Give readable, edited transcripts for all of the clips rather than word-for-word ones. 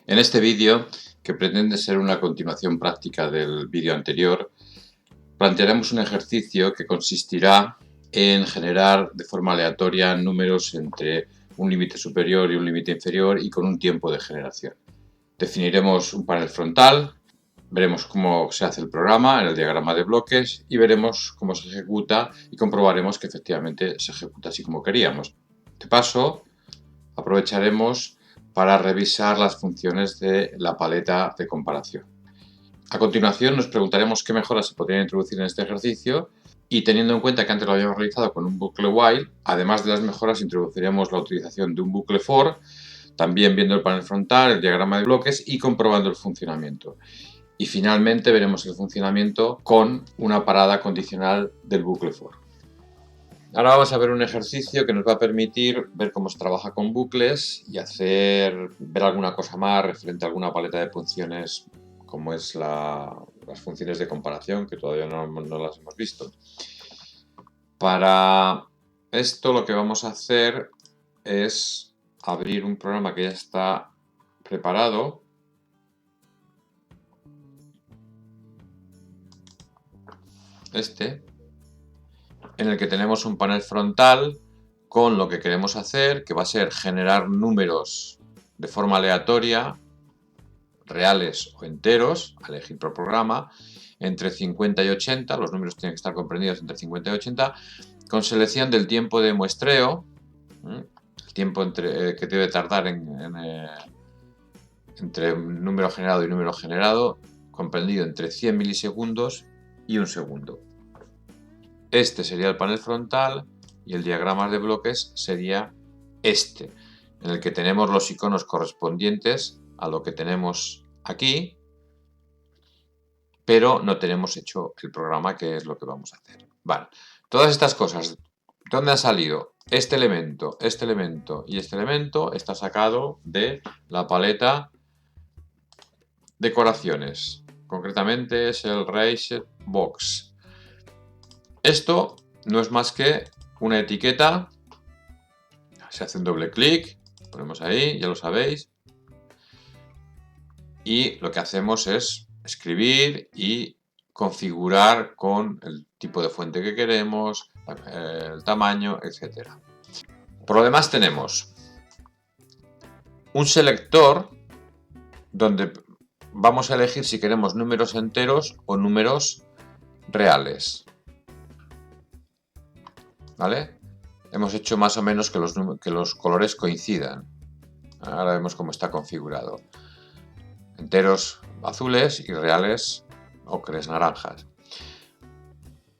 En este vídeo, que pretende ser una continuación práctica del vídeo anterior, plantearemos un ejercicio que consistirá en generar de forma aleatoria números entre un límite superior y un límite inferior y con un tiempo de generación. Definiremos un panel frontal, veremos cómo se hace el programa en el diagrama de bloques y veremos cómo se ejecuta y comprobaremos que efectivamente se ejecuta así como queríamos. De paso, aprovecharemos para revisar las funciones de la paleta de comparación. A continuación nos preguntaremos qué mejoras se podrían introducir en este ejercicio y teniendo en cuenta que antes lo habíamos realizado con un bucle while, además de las mejoras introduciremos la utilización de un bucle for, también viendo el panel frontal, el diagrama de bloques y comprobando el funcionamiento. Y finalmente veremos el funcionamiento con una parada condicional del bucle for. Ahora vamos a ver un ejercicio que nos va a permitir ver cómo se trabaja con bucles y ver alguna cosa más referente a alguna paleta de funciones como es las funciones de comparación, que todavía no las hemos visto. Para esto lo que vamos a hacer es abrir un programa que ya está preparado. En el que tenemos un panel frontal con lo que queremos hacer, que va a ser generar números de forma aleatoria, reales o enteros, a elegir por programa, entre 50 y 80, los números tienen que estar comprendidos entre 50 y 80, con selección del tiempo de muestreo, el tiempo que debe tardar entre un número generado y número generado, comprendido entre 100 milisegundos y un segundo. Este sería el panel frontal y el diagrama de bloques sería este, en el que tenemos los iconos correspondientes a lo que tenemos aquí, pero no tenemos hecho el programa, que es lo que vamos a hacer. Vale, todas estas cosas, ¿dónde han salido? Este elemento y este elemento está sacado de la paleta decoraciones. Concretamente es el Raised Box. Esto no es más que una etiqueta. Se hace un doble clic, ponemos ahí, ya lo sabéis. Y lo que hacemos es escribir y configurar con el tipo de fuente que queremos, el tamaño, etc. Por lo demás tenemos un selector donde vamos a elegir si queremos números enteros o números reales. ¿Vale? Hemos hecho más o menos que los colores coincidan. Ahora vemos cómo está configurado. Enteros azules y reales ocres naranjas.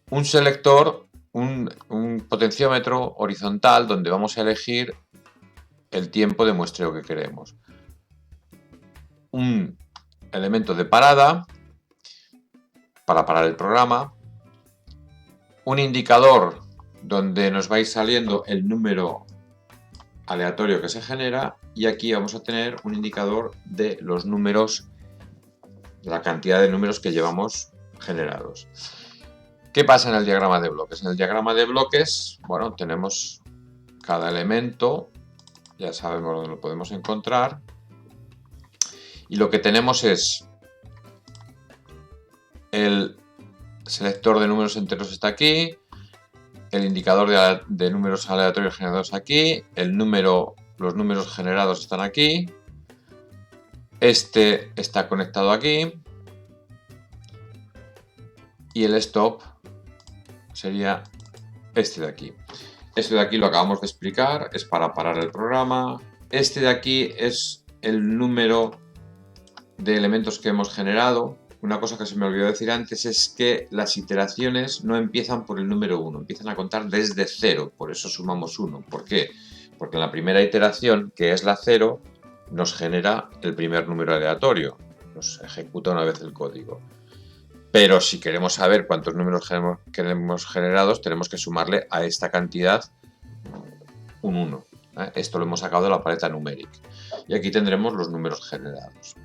Un selector, un potenciómetro horizontal donde vamos a elegir el tiempo de muestreo que queremos. Un elemento de parada para parar el programa. Un indicador donde nos va a ir saliendo el número aleatorio que se genera y aquí vamos a tener un indicador de los números, de la cantidad de números que llevamos generados. ¿Qué pasa en el diagrama de bloques? En el diagrama de bloques, bueno, tenemos cada elemento, ya sabemos dónde lo podemos encontrar y lo que tenemos es el selector de números enteros está aquí, el indicador de números aleatorios generados aquí, los números generados están aquí, este está conectado aquí y el stop sería este de aquí. Este de aquí lo acabamos de explicar, es para parar el programa. Este de aquí es el número de elementos que hemos generado. Una cosa que se me olvidó decir antes es que las iteraciones no empiezan por el número 1, empiezan a contar desde 0, por eso sumamos 1. ¿Por qué? Porque en la primera iteración, que es la 0, nos genera el primer número aleatorio, nos ejecuta una vez el código. Pero si queremos saber cuántos números queremos generados, tenemos que sumarle a esta cantidad un 1. Esto lo hemos sacado de la paleta numeric. Y aquí tendremos los números generados.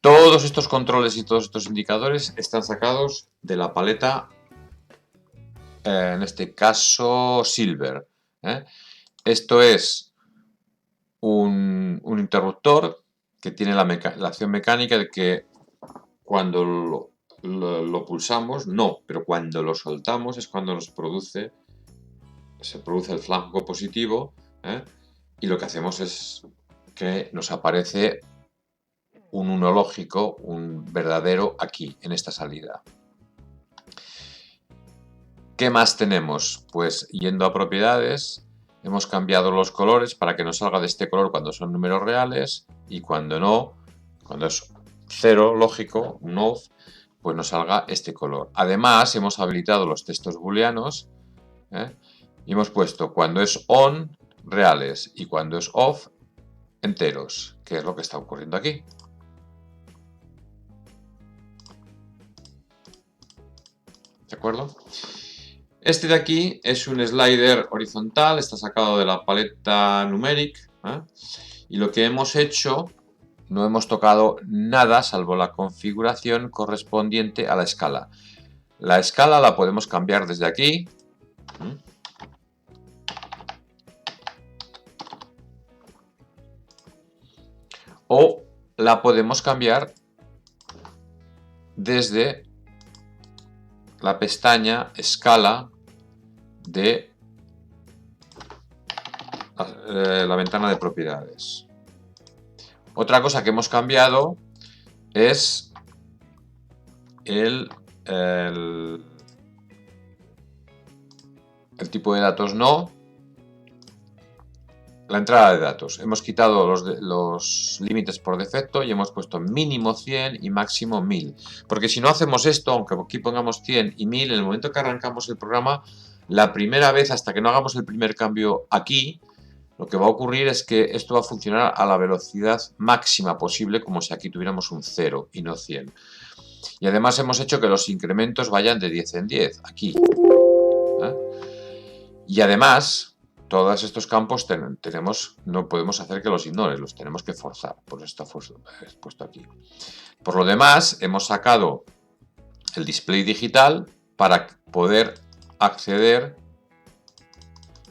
Todos estos controles y todos estos indicadores están sacados de la paleta, en este caso Silver. Esto es un interruptor que tiene la acción mecánica de que cuando lo pulsamos, no, pero cuando lo soltamos es cuando se produce el flanco positivo, y lo que hacemos es que nos aparece un 1 lógico, un verdadero aquí, en esta salida. ¿Qué más tenemos? Pues yendo a propiedades, hemos cambiado los colores para que nos salga de este color cuando son números reales y cuando no, cuando es 0 lógico, un off, pues nos salga este color. Además, hemos habilitado los textos booleanos, y hemos puesto cuando es on, reales, y cuando es off, enteros, que es lo que está ocurriendo aquí. ¿De acuerdo? Este de aquí es un slider horizontal, está sacado de la paleta numeric, y lo que hemos hecho, no hemos tocado nada salvo la configuración correspondiente a la escala. La escala la podemos cambiar desde aquí. O la podemos cambiar desde la pestaña escala de la ventana de propiedades. Otra cosa que hemos cambiado es el tipo de datos no, la entrada de datos. Hemos quitado los límites por defecto y hemos puesto mínimo 100 y máximo 1000. Porque si no hacemos esto, aunque aquí pongamos 100 y 1000, en el momento que arrancamos el programa, la primera vez, hasta que no hagamos el primer cambio aquí, lo que va a ocurrir es que esto va a funcionar a la velocidad máxima posible, como si aquí tuviéramos un 0 y no 100. Y además hemos hecho que los incrementos vayan de 10 en 10, aquí. Y además, todos estos campos no podemos hacer que los ignore, los tenemos que forzar, por eso está puesto aquí. Por lo demás, hemos sacado el display digital para poder acceder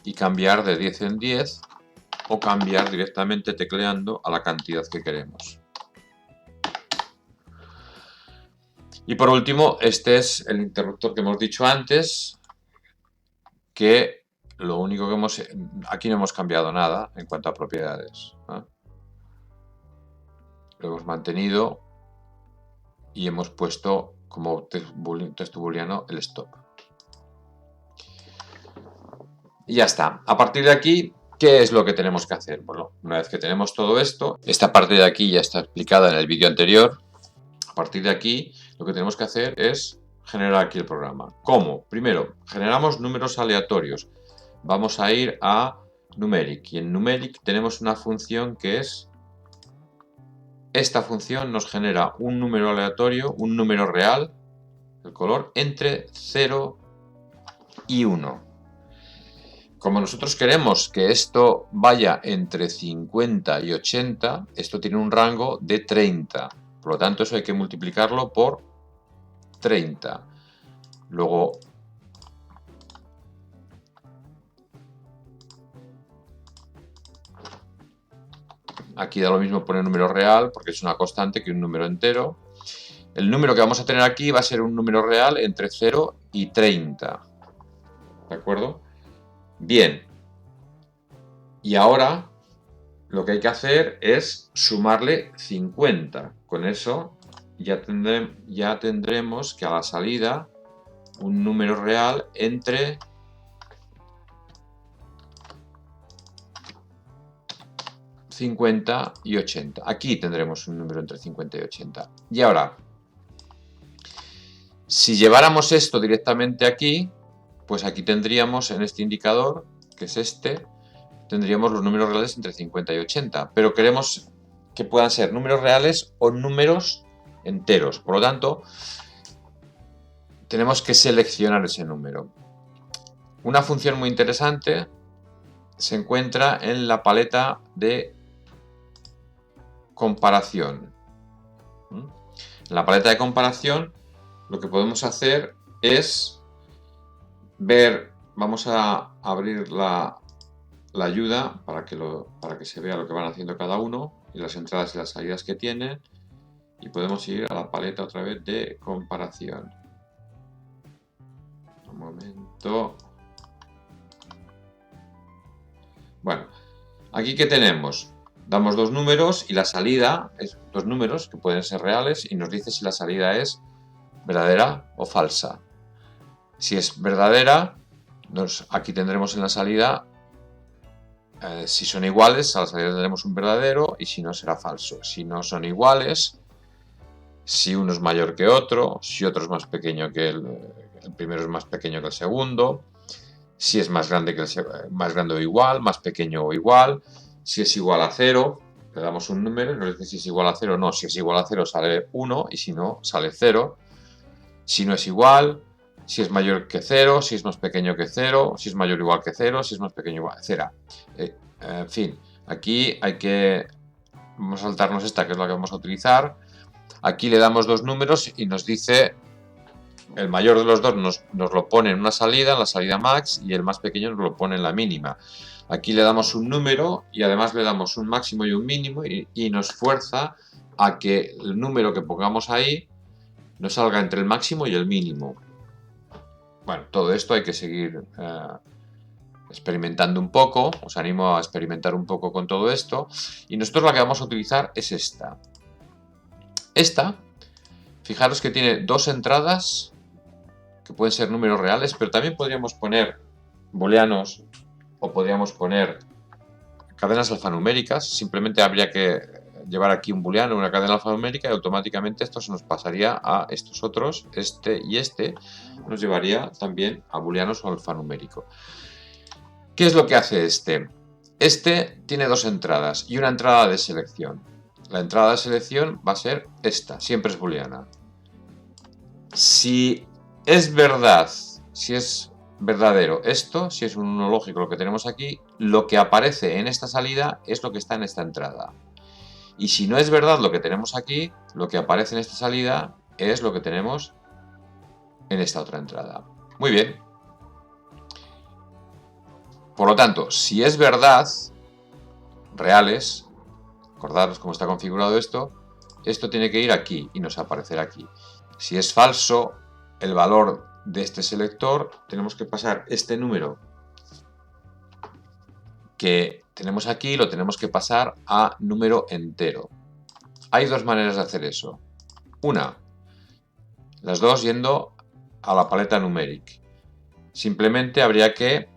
y cambiar de 10 en 10 o cambiar directamente tecleando a la cantidad que queremos. Y por último, este es el interruptor que hemos dicho antes, que lo único que aquí no hemos cambiado nada en cuanto a propiedades. Lo hemos mantenido y hemos puesto como texto booleano el stop. Y ya está. A partir de aquí, ¿qué es lo que tenemos que hacer? Bueno, una vez que tenemos todo esto, esta parte de aquí ya está explicada en el vídeo anterior. A partir de aquí, lo que tenemos que hacer es generar aquí el programa. ¿Cómo? Primero, generamos números aleatorios. Vamos a ir a numeric. Y en numeric tenemos una función que es... Esta función nos genera un número aleatorio, un número real, el color, entre 0 y 1. Como nosotros queremos que esto vaya entre 50 y 80, esto tiene un rango de 30. Por lo tanto, eso hay que multiplicarlo por 30. Luego, aquí da lo mismo poner número real, porque es una constante que un número entero. El número que vamos a tener aquí va a ser un número real entre 0 y 30. ¿De acuerdo? Bien. Y ahora lo que hay que hacer es sumarle 50. Con eso ya tendremos que a la salida un número real entre 50 y 80. Aquí tendremos un número entre 50 y 80. Y ahora, si lleváramos esto directamente aquí, pues aquí tendríamos en este indicador, que es este, tendríamos los números reales entre 50 y 80. Pero queremos que puedan ser números reales o números enteros. Por lo tanto, tenemos que seleccionar ese número. Una función muy interesante se encuentra en la paleta de comparación. En la paleta de comparación lo que podemos hacer es ver, vamos a abrir la la ayuda para que se vea lo que van haciendo cada uno y las entradas y las salidas que tienen. Y podemos ir a la paleta otra vez de comparación. Un momento. Bueno, aquí ¿qué tenemos? Damos dos números y la salida es dos números que pueden ser reales y nos dice si la salida es verdadera o falsa. Si es verdadera, aquí tendremos en la salida, si son iguales, a la salida tendremos un verdadero y si no será falso. Si no son iguales, si uno es mayor que otro, si otro es más pequeño que el primero es más pequeño que el segundo, si es más grande más grande o igual, más pequeño o igual, si es igual a 0, le damos un número y nos dice si es igual a 0 o no. Si es igual a 0 sale 1 y si no sale 0. Si no es igual, si es mayor que 0, si es más pequeño que 0, si es mayor o igual que 0, si es más pequeño o igual que 0. En fin, aquí vamos a saltarnos esta, que es la que vamos a utilizar. Aquí le damos dos números y nos dice el mayor de los dos nos lo pone en una salida, en la salida max, y el más pequeño nos lo pone en la mínima. Aquí le damos un número y además le damos un máximo y un mínimo y nos fuerza a que el número que pongamos ahí nos salga entre el máximo y el mínimo. Bueno, todo esto hay que seguir experimentando un poco. Os animo a experimentar un poco con todo esto. Y nosotros la que vamos a utilizar es esta. Esta, fijaros que tiene dos entradas que pueden ser números reales, pero también podríamos poner booleanos o podríamos poner cadenas alfanuméricas. Simplemente habría que llevar aquí un booleano, una cadena alfanumérica, y automáticamente esto se nos pasaría a estos otros, este y este, nos llevaría también a booleanos o alfanumérico. ¿Qué es lo que hace este? Este tiene dos entradas y una entrada de selección. La entrada de selección va a ser esta, siempre es booleana. Si es verdad, si es verdadero esto, si es un 1 lógico lo que tenemos aquí, lo que aparece en esta salida es lo que está en esta entrada. Y si no es verdad lo que tenemos aquí, lo que aparece en esta salida es lo que tenemos en esta otra entrada. Muy bien. Por lo tanto, si es verdad, reales, acordaros cómo está configurado esto tiene que ir aquí y nos aparecerá aquí. Si es falso, el valor de este selector, tenemos que pasar este número que tenemos aquí, lo tenemos que pasar a número entero. Hay dos maneras de hacer eso. Una, las dos yendo a la paleta numeric. Simplemente habría que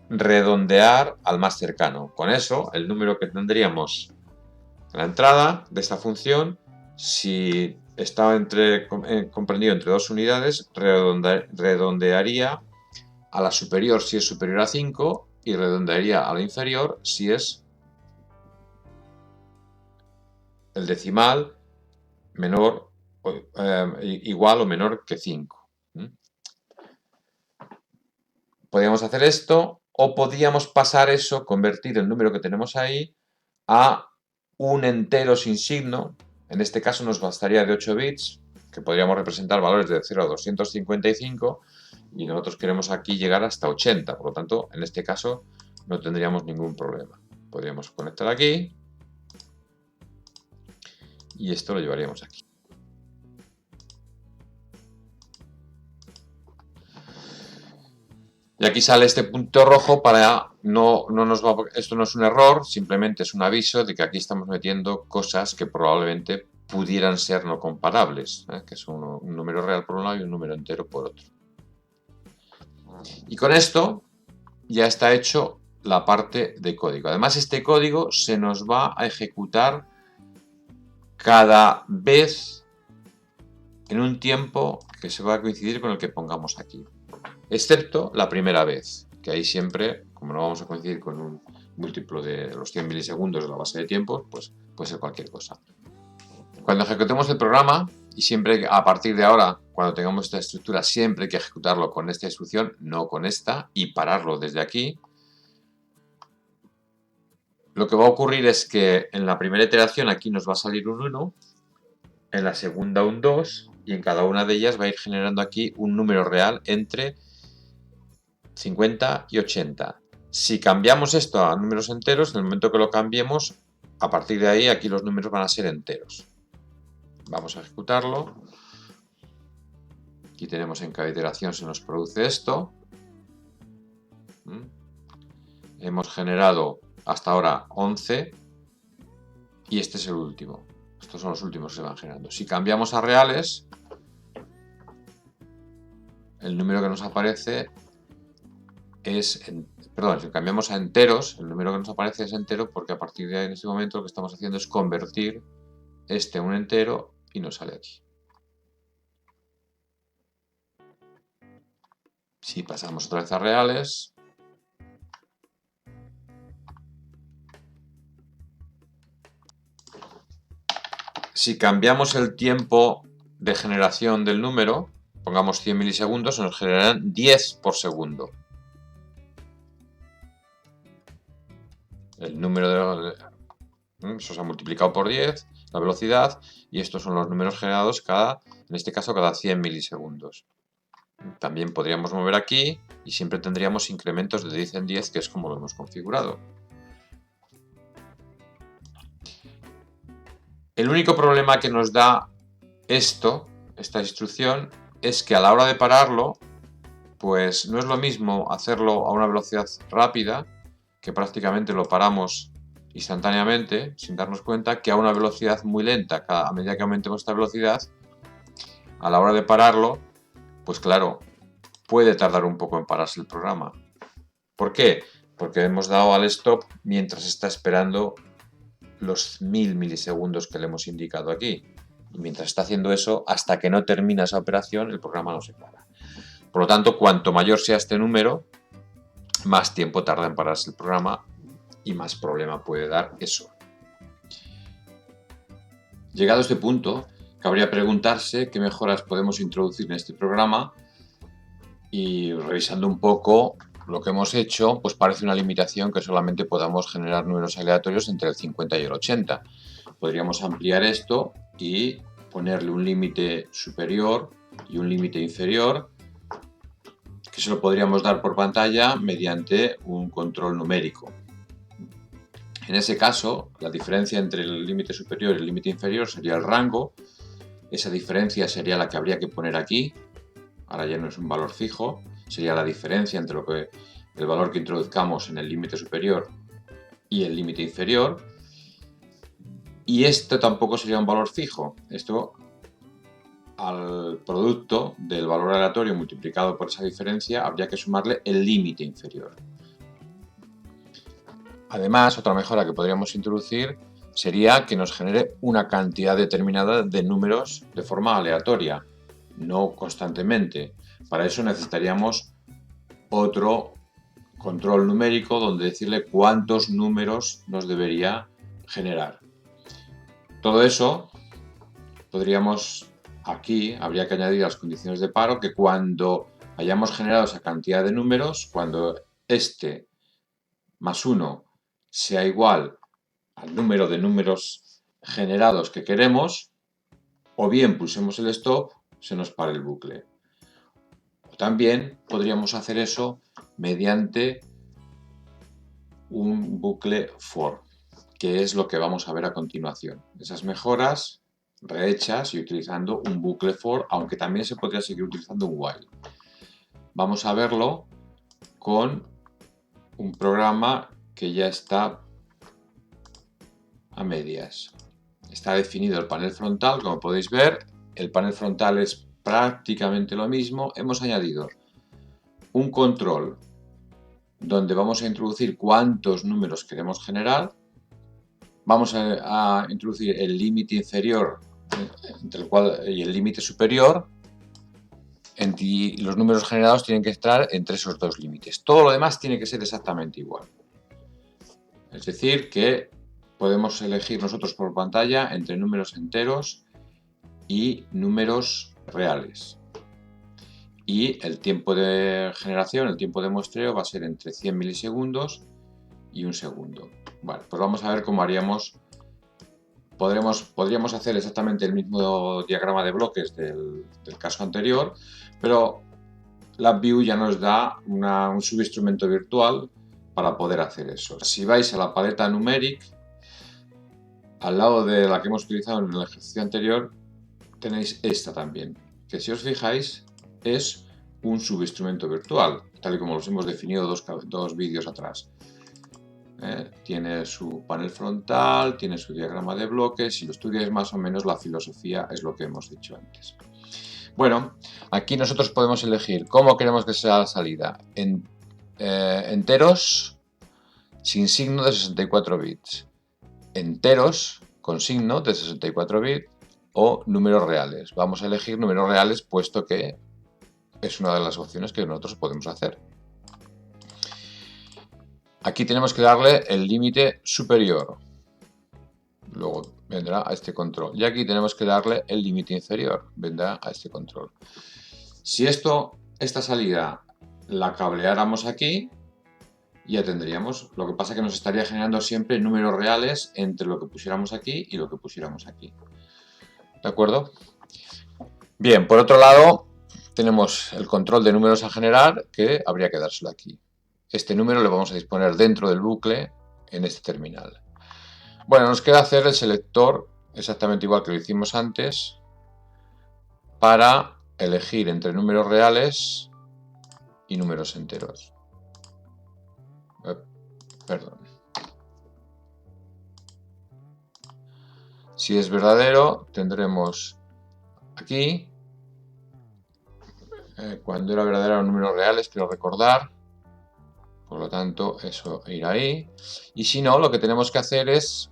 redondear al más cercano. Con eso, el número que tendríamos en la entrada de esta función, si está comprendido entre dos unidades, redondearía a la superior si es superior a 5 y redondearía a la inferior si es el decimal menor, igual o menor que 5. Podríamos hacer esto o podríamos pasar eso, convertir el número que tenemos ahí a un entero sin signo. En este caso nos bastaría de 8 bits, que podríamos representar valores de 0 a 255, y nosotros queremos aquí llegar hasta 80, por lo tanto, en este caso no tendríamos ningún problema. Podríamos conectar aquí y esto lo llevaríamos aquí. Y aquí sale este punto rojo para esto no es un error, simplemente es un aviso de que aquí estamos metiendo cosas que probablemente pudieran ser no comparables, que es un número real por un lado y un número entero por otro. Y con esto ya está hecho la parte de código. Además, este código se nos va a ejecutar cada vez en un tiempo que se va a coincidir con el que pongamos aquí. Excepto la primera vez, que ahí siempre, como no vamos a coincidir con un múltiplo de los 100 milisegundos de la base de tiempos, pues puede ser cualquier cosa. Cuando ejecutemos el programa, y siempre a partir de ahora, cuando tengamos esta estructura, siempre hay que ejecutarlo con esta instrucción, no con esta, y pararlo desde aquí, lo que va a ocurrir es que en la primera iteración aquí nos va a salir un 1, en la segunda un 2, y en cada una de ellas va a ir generando aquí un número real entre 50 y 80. Si cambiamos esto a números enteros, en el momento que lo cambiemos, a partir de ahí aquí los números van a ser enteros. Vamos a ejecutarlo. Aquí tenemos en cada iteración se nos produce esto. Hemos generado hasta ahora 11 y este es el último. Estos son los últimos que se van generando. Si cambiamos a reales, el número que nos aparece es, perdón, si cambiamos a enteros, el número que nos aparece es entero porque a partir de ahí en este momento lo que estamos haciendo es convertir este a un entero y nos sale aquí. Si pasamos otra vez a reales, si cambiamos el tiempo de generación del número, pongamos 100 milisegundos, nos generarán 10 por segundo. El número eso se ha multiplicado por 10, la velocidad, y estos son los números generados en este caso, cada 100 milisegundos. También podríamos mover aquí y siempre tendríamos incrementos de 10 en 10, que es como lo hemos configurado. El único problema que nos da esta instrucción, es que a la hora de pararlo, pues no es lo mismo hacerlo a una velocidad rápida, que prácticamente lo paramos instantáneamente, sin darnos cuenta, que a una velocidad muy lenta. A medida que aumentemos esta velocidad, a la hora de pararlo, pues claro, puede tardar un poco en pararse el programa. ¿Por qué? Porque hemos dado al stop mientras está esperando los 1000 milisegundos que le hemos indicado aquí. Y mientras está haciendo eso, hasta que no termina esa operación, el programa no se para. Por lo tanto, cuanto mayor sea este número, más tiempo tarda en pararse el programa y más problema puede dar eso. Llegado a este punto, cabría preguntarse qué mejoras podemos introducir en este programa, y revisando un poco lo que hemos hecho, pues parece una limitación que solamente podamos generar números aleatorios entre el 50 y el 80. Podríamos ampliar esto y ponerle un límite superior y un límite inferior, que se lo podríamos dar por pantalla mediante un control numérico. En ese caso, la diferencia entre el límite superior y el límite inferior sería el rango. Esa diferencia sería la que habría que poner aquí. Ahora ya no es un valor fijo, sería la diferencia entre el valor que introduzcamos en el límite superior y el límite inferior. Y esto tampoco sería un valor fijo. Esto, al producto del valor aleatorio multiplicado por esa diferencia, habría que sumarle el límite inferior. Además, otra mejora que podríamos introducir sería que nos genere una cantidad determinada de números de forma aleatoria, no constantemente. Para eso necesitaríamos otro control numérico donde decirle cuántos números nos debería generar. Todo eso habría que añadir las condiciones de paro, que cuando hayamos generado esa cantidad de números, cuando este más 1 sea igual al número de números generados que queremos, o bien pulsemos el stop, se nos para el bucle. O también podríamos hacer eso mediante un bucle for, que es lo que vamos a ver a continuación. Esas mejoras rehechas y utilizando un bucle for, aunque también se podría seguir utilizando un while. Vamos a verlo con un programa que ya está a medias. Está definido el panel frontal, como podéis ver. El panel frontal es prácticamente lo mismo. Hemos añadido un control donde vamos a introducir cuántos números queremos generar. Vamos a introducir el límite inferior y el límite superior. Y los números generados tienen que estar entre esos dos límites. Todo lo demás tiene que ser exactamente igual. Es decir, que podemos elegir nosotros por pantalla entre números enteros y números reales. Y el tiempo de generación, el tiempo de muestreo va a ser entre 100 milisegundos y un segundo. Vale, pues vamos a ver cómo haríamos. Podríamos hacer exactamente el mismo diagrama de bloques del caso anterior, pero LabVIEW ya nos da un subinstrumento virtual para poder hacer eso. Si vais a la paleta numeric, al lado de la que hemos utilizado en el ejercicio anterior, tenéis esta también, que si os fijáis es un subinstrumento virtual, tal y como los hemos definido dos vídeos atrás. Tiene su panel frontal, tiene su diagrama de bloques. Si lo estudiáis más o menos, la filosofía es lo que hemos dicho antes. Bueno, aquí nosotros podemos elegir cómo queremos que sea la salida. Enteros sin signo de 64 bits. Enteros con signo de 64 bits o números reales. Vamos a elegir números reales puesto que es una de las opciones que nosotros podemos hacer. Aquí tenemos que darle el límite superior. Luego vendrá a este control. Y aquí tenemos que darle el límite inferior. Vendrá a este control. Si esta salida la cableáramos aquí, ya tendríamos. Lo que pasa es que nos estaría generando siempre números reales entre lo que pusiéramos aquí y lo que pusiéramos aquí. ¿De acuerdo? Bien, por otro lado, tenemos el control de números a generar, que habría que dárselo aquí. Este número lo vamos a disponer dentro del bucle en este terminal. Bueno, nos queda hacer el selector exactamente igual que lo hicimos antes para elegir entre números reales y números enteros. Perdón. Si es verdadero, tendremos aquí, cuando era verdadero números reales, quiero recordar. Por lo tanto, eso irá ahí. Y si no, lo que tenemos que hacer es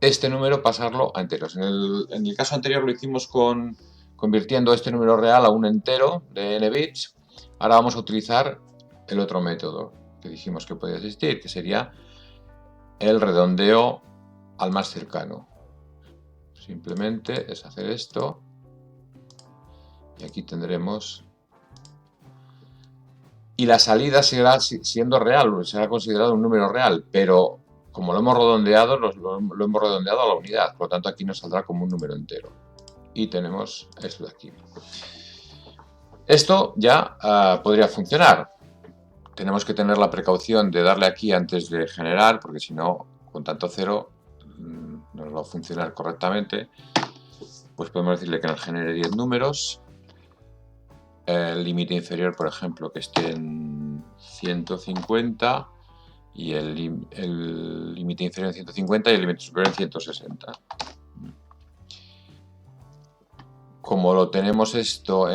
este número pasarlo a enteros. En el caso anterior lo hicimos convirtiendo este número real a un entero de n bits. Ahora vamos a utilizar el otro método que dijimos que podía existir, que sería el redondeo al más cercano. Simplemente es hacer esto y aquí tendremos... Y la salida seguirá siendo real, será considerado un número real, pero como lo hemos redondeado, lo hemos redondeado a la unidad, por lo tanto aquí nos saldrá como un número entero. Y tenemos esto de aquí. Esto ya podría funcionar. Tenemos que tener la precaución de darle aquí antes de generar, porque si no, con tanto cero no nos va a funcionar correctamente. Pues podemos decirle que nos genere 10 números. El límite inferior, por ejemplo, que esté en 150 y el límite inferior en 150 y el límite superior en 160. Como lo tenemos esto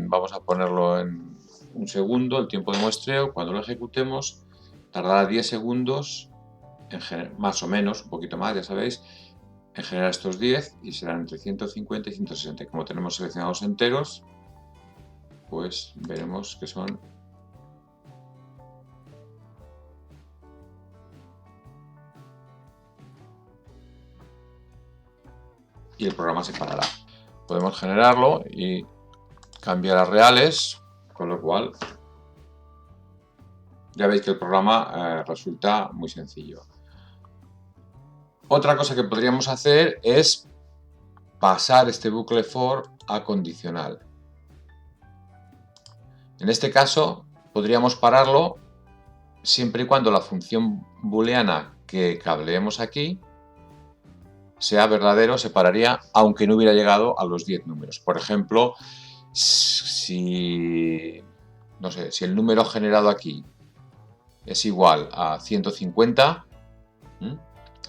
vamos a ponerlo en un segundo, el tiempo de muestreo, cuando lo ejecutemos tardará 10 segundos, más o menos, un poquito más, ya sabéis, en generar estos 10 y serán entre 150 y 160. Como tenemos seleccionados enteros, pues veremos que son y el programa se parará. Podemos generarlo y cambiar a reales, con lo cual ya veis que el programa resulta muy sencillo. Otra cosa que podríamos hacer es pasar este bucle for a condicional. En este caso podríamos pararlo siempre y cuando la función booleana que cableemos aquí sea verdadero, se pararía aunque no hubiera llegado a los 10 números. Por ejemplo, si el número generado aquí es igual a 150,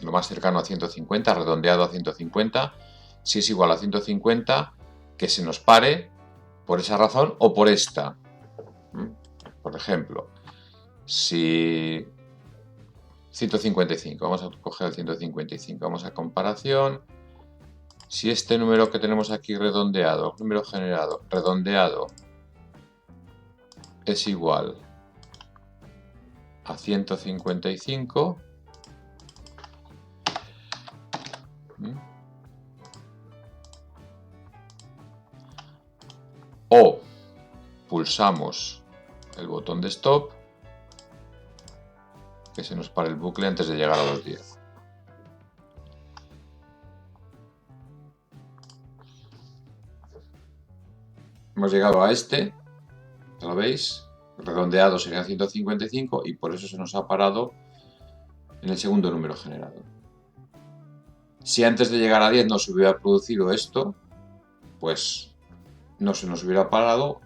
lo más cercano a 150, redondeado a 150, si es igual a 150, que se nos pare por esa razón o por esta. Por ejemplo, si 155, vamos a coger el 155, vamos a comparación. Si este número que tenemos aquí redondeado, número generado, redondeado, es igual a 155, o pulsamos el botón de stop, que se nos pare el bucle antes de llegar a los 10. Hemos llegado a este, ¿ya lo veis? redondeado serían 155 y por eso se nos ha parado en el segundo número generado. Si antes de llegar a 10 no se hubiera producido esto, pues no se nos hubiera parado,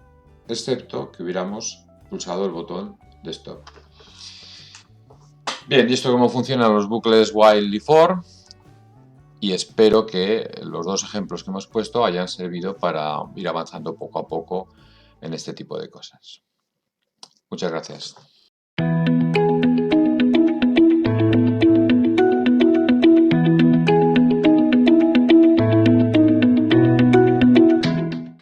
excepto que hubiéramos pulsado el botón de stop. Bien, y esto cómo funcionan los bucles while y for, y espero que los dos ejemplos que hemos puesto hayan servido para ir avanzando poco a poco en este tipo de cosas. Muchas gracias.